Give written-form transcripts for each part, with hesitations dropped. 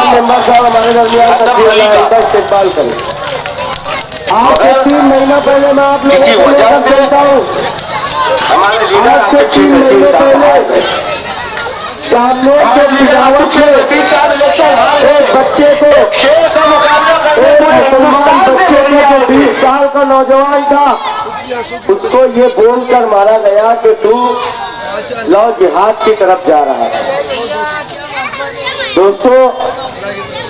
Member साहब हमारे दरमियान इस्तेमाल करें। आज से 3 महीना पहले मैं आप लोगों को लेकर चलता हूँ। आज से 3 महीने पहले सामने के सिजावट से एक बच्चे को, एक मुसलमान बच्चे को जो 20 साल का नौजवान था, उसको ये बोलकर मारा गया कि तू लौ जिहाद की तरफ जा रहा है। दोस्तों,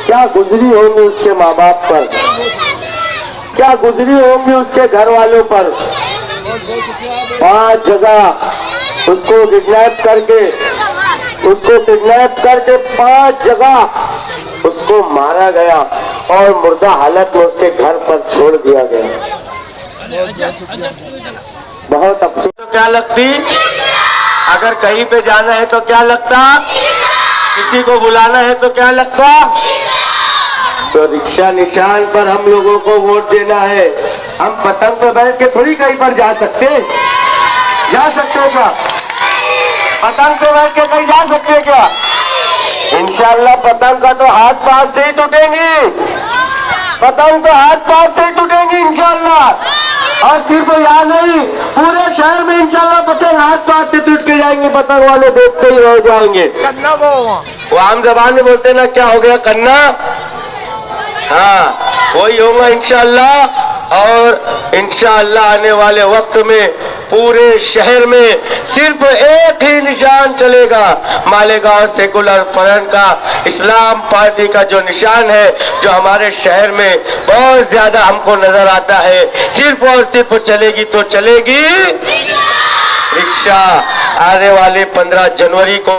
क्या गुजरी होंगी उसके माँ बाप पर, क्या गुजरी होंगी उसके घर वालों पर। 5 जगह उसको किडनैप करके 5 जगह उसको मारा गया और मुर्दा हालत में उसके घर पर छोड़ दिया गया। बहुत अफसोस। तो क्या लगती, अगर कहीं पे जाना है तो क्या लगता, किसी को बुलाना है तो क्या लगता, तो रिक्शा निशान पर हम लोगों को वोट देना है। हम पतंग पे बैठ के थोड़ी कहीं पर जा सकते हैं क्या? पतंग पे बैठ के कहीं जा सकते हैं क्या? इंशाअल्लाह पतंग का तो हाथ पांव से ही टूटेंगी, पतंग तो हाथ पांव से ही टूटेंगी इंशाअल्लाह। और सिर्फ यहाँ नहीं, पूरे शहर में इंशाअल्लाह पतंग हाथ पांव से टूट के जाएंगे। पतंग वाले देखते ही रह जाएंगे। वो आम जबान में बोलते ना, क्या हो गया कन्ना, हाँ वही होगा इंशाअल्लाह। और इंशाअल्लाह आने वाले वक्त में पूरे शहर में सिर्फ एक ही निशान चलेगा, मालेगांव सेकुलर फ्रंट का, इस्लाम पार्टी का जो निशान है, जो हमारे शहर में बहुत ज्यादा हमको नजर आता है। सिर्फ और सिर्फ चलेगी तो चलेगी रिक्शा। आने वाले 15 जनवरी को